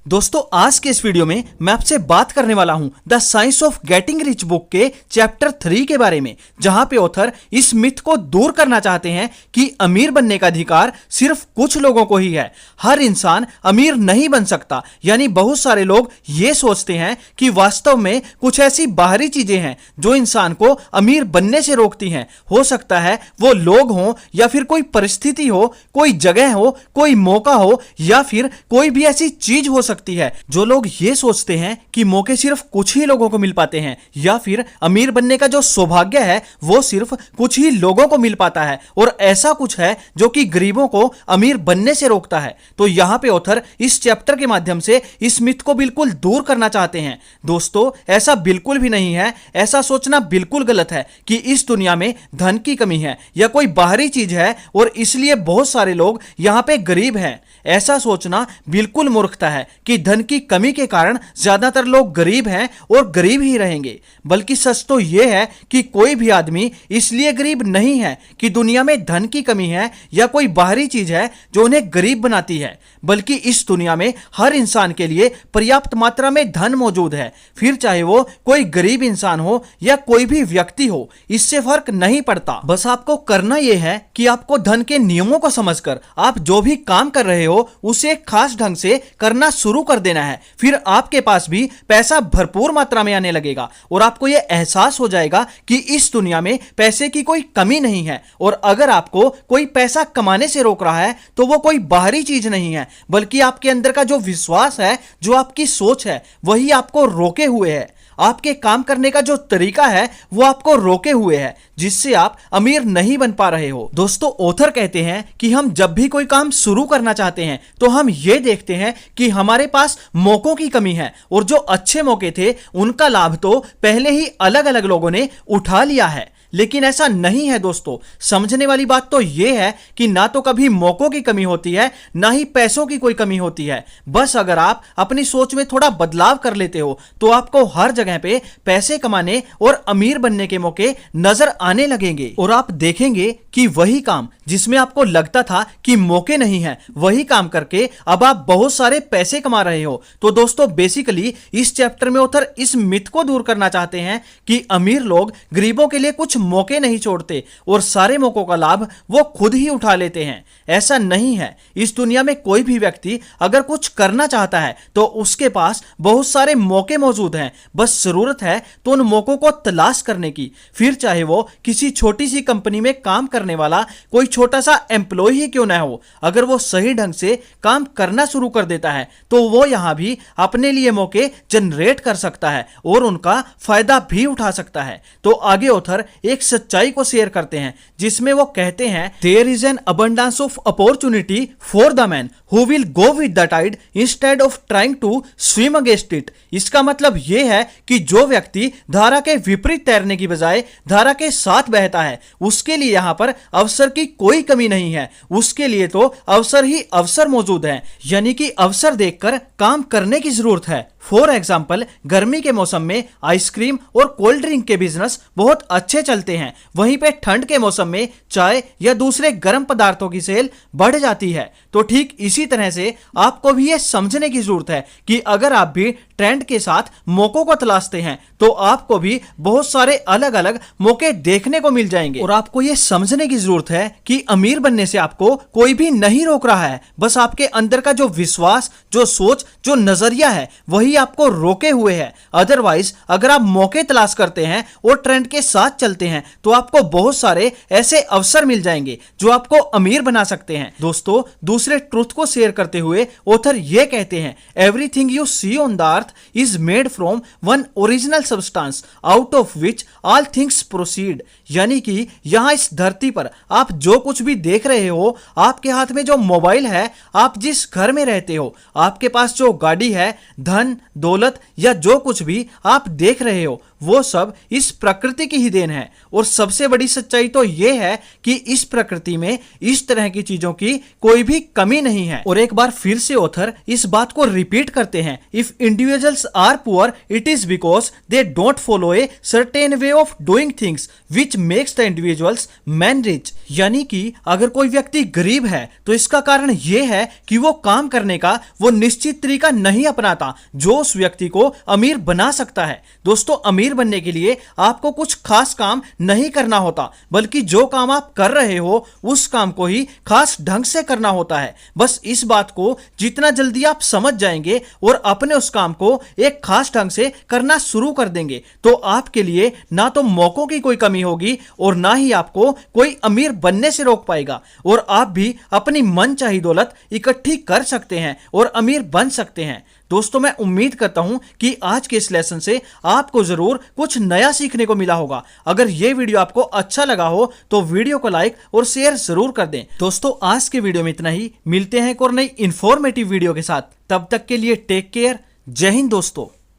दोस्तों आज के इस वीडियो में मैं आपसे बात करने वाला हूं the science of getting rich book के चैप्टर 3 के बारे में, जहां पे ऑथर इस मिथ को दूर करना चाहते हैं कि अमीर बनने का अधिकार सिर्फ कुछ लोगों को ही है। हर इंसान अमीर नहीं बन सकता। यानी बहुत सारे लोग ये सोचते हैं कि वास्तव में कुछ ऐसी बाहरी चीजें हैं जो इंसान को अमीर बनने से रोकती हैं। हो सकता है वो लोग हों या फिर कोई परिस्थिति हो, कोई जगह हो, कोई मौका हो या फिर कोई भी ऐसी चीज हो सकती है। जो लोग ये सोचते हैं कि मौके सिर्फ कुछ ही लोगों को मिल पाते हैं या फिर अमीर बनने का जो सौभाग्य है वो सिर्फ कुछ ही लोगों को मिल पाता है और ऐसा कुछ है जो कि गरीबों को अमीर बनने से रोकता है। तो यहां पे ऑथर इस चैप्टर के माध्यम से इस मिथ को बिल्कुल दूर करना चाहते हैं। दोस्तों ऐसा बिल्कुल भी नहीं है, ऐसा सोचना बिल्कुल गलत है कि इस दुनिया में धन की कमी है या कोई बाहरी चीज है और इसलिए बहुत सारे लोग यहां पे गरीब हैं। ऐसा सोचना बिल्कुल मूर्खता है कि धन की कमी के कारण ज्यादातर लोग गरीब हैं और गरीब ही रहेंगे। बल्कि सच तो यह है कि कोई भी आदमी इसलिए गरीब नहीं है कि दुनिया में धन की कमी है या कोई बाहरी चीज है जो उन्हें गरीब बनाती है, बल्कि इस दुनिया में हर इंसान के लिए पर्याप्त मात्रा में धन मौजूद है। फिर चाहे वो कोई गरीब इंसान हो या कोई भी व्यक्ति हो, इससे फर्क नहीं पड़ता। बस आपको करना यह है कि आपको धन के नियमों को समझकर आप जो भी काम कर रहे हो उसे खास ढंग से करना शुरू कर देना है। फिर आपके पास भी पैसा भरपूर मात्रा में आने लगेगा और आपको यह एहसास हो जाएगा कि इस दुनिया में पैसे की कोई कमी नहीं है। और अगर आपको कोई पैसा कमाने से रोक रहा है तो वो कोई बाहरी चीज नहीं है, बल्कि आपके अंदर का जो विश्वास है, जो आपकी सोच है, वही आपको रोके हुए है। आपके काम करने का जो तरीका है वो आपको रोके हुए है, जिससे आप अमीर नहीं बन पा रहे हो। दोस्तों ऑथर कहते हैं कि हम जब भी कोई काम शुरू करना चाहते हैं तो हम ये देखते हैं कि हमारे पास मौकों की कमी है और जो अच्छे मौके थे उनका लाभ तो पहले ही अलग अलग लोगों ने उठा लिया है। लेकिन ऐसा नहीं है दोस्तों। समझने वाली बात तो यह है कि ना तो कभी मौकों की कमी होती है, ना ही पैसों की कोई कमी होती है। बस अगर आप अपनी सोच में थोड़ा बदलाव कर लेते हो तो आपको हर जगह पे पैसे कमाने और अमीर बनने के मौके नजर आने लगेंगे और आप देखेंगे कि वही काम जिसमें आपको लगता था कि मौके नहीं है, वही काम करके अब आप बहुत सारे पैसे कमा रहे हो। तो दोस्तों बेसिकली इस चैप्टर में ऑथर इस मिथ को दूर करना चाहते हैं कि अमीर लोग गरीबों के लिए कुछ मौके नहीं छोड़ते और सारे मौकों का लाभ वो खुद ही उठा लेते हैं। ऐसा नहीं है। इस दुनिया में कोई भी व्यक्ति अगर कुछ करना चाहता है तो उसके पास बहुत सारे मौके मौजूद हैं। बस जरूरत है तो उन मौकों को तलाश करने की। फिर चाहे वो किसी छोटी सी कंपनी में काम करने वाला कोई छोटा सा एम्प्लॉय ही क्यों ना हो, अगर वो सही ढंग से काम करना शुरू कर देता है तो वो यहां भी अपने लिए मौके जनरेट कर सकता है और उनका फायदा भी उठा सकता है। तो आगे ऑथर एक सच्चाई को शेयर करते हैं जिसमें वो कहते हैं there is an abundance of opportunity for the man who will go with the tide instead of trying to swim against it. इसका मतलब यह है कि जो व्यक्ति धारा के विपरीत तैरने की बजाय धारा के साथ बहता है उसके लिए यहां पर अवसर की कोई कमी नहीं है। उसके लिए तो अवसर ही अवसर मौजूद है, यानी कि अवसर देखकर काम करने की जरूरत है। फॉर एग्जाम्पल गर्मी के मौसम में आइसक्रीम और कोल्ड ड्रिंक के बिजनेस बहुत अच्छे चलते हैं, वहीं पे ठंड के मौसम में चाय या दूसरे गर्म पदार्थों की सेल बढ़ जाती है। तो ठीक इसी तरह से आपको भी यह समझने की जरूरत है कि अगर आप भी ट्रेंड के साथ मौकों को तलाशते हैं तो आपको भी बहुत सारे अलग अलग मौके देखने को मिल जाएंगे। और आपको यह समझने की जरूरत है कि अमीर बनने से आपको कोई भी नहीं रोक रहा है, बस आपके अंदर का जो विश्वास, जो सोच, जो नजरिया है वही आपको रोके हुए है। अदरवाइज अगर आप मौके तलाश करते हैं और ट्रेंड के साथ चलते हैं तो आपको बहुत सारे ऐसे अवसर मिल जाएंगे जो आपको अमीर बना सकते हैं। दोस्तों दूसरे ट्रुथ को शेयर करते हुए ऑथर यह कहते हैं everything you see on the earth is made from one original substance out of which all things proceed। यानी कि यहां इस धरती पर आप जो कुछ भी देख रहे हो, आपके हाथ में जो मोबाइल है, आप जिस घर में रहते हो, आपके पास जो गाड़ी है, धन, दौलत या जो कुछ भी आप देख रहे हो वो सब इस प्रकृति की ही देन है। और सबसे बड़ी सच्चाई तो यह है कि इस प्रकृति में इस तरह की चीजों की कोई भी कमी नहीं है। और एक बार फिर से ऑथर इस बात को रिपीट करते हैं, if individuals are poor it is because they don't follow a certain way of doing things which makes the individuals man rich. यानी कि अगर कोई व्यक्ति गरीब है तो इसका कारण यह है कि वो काम करने का वो निश्चित तरीका नहीं अपनाता जो उस व्यक्ति को अमीर बना सकता है। दोस्तों, अमीर बनने के लिए आपको कुछ खास काम नहीं करना होता, बल्कि जो काम आप कर रहे हो उस काम को ही खास ढंग से करना होता है। बस इस बात को जितना जल्दी आप समझ जाएंगे और अपने उस काम को एक खास ढंग से करना शुरू कर देंगे तो आपके लिए ना तो मौकों की कोई कमी होगी और ना ही आपको कोई अमीर बनने से रोक पाएगा, और आप भी अपनी मनचाही दौलत इकट्ठी कर सकते हैं और अमीर बन सकते हैं। दोस्तों, मैं उम्मीद करता हूं कि आज के इस लेसन से आपको जरूर कुछ नया सीखने को मिला होगा। अगर यह वीडियो आपको अच्छा लगा हो तो वीडियो को लाइक और शेयर जरूर कर दें। दोस्तों, आज के वीडियो में इतना ही। मिलते हैं एक और नई इंफॉर्मेटिव वीडियो के साथ, तब तक के लिए टेक केयर। जय हिंद दोस्तों।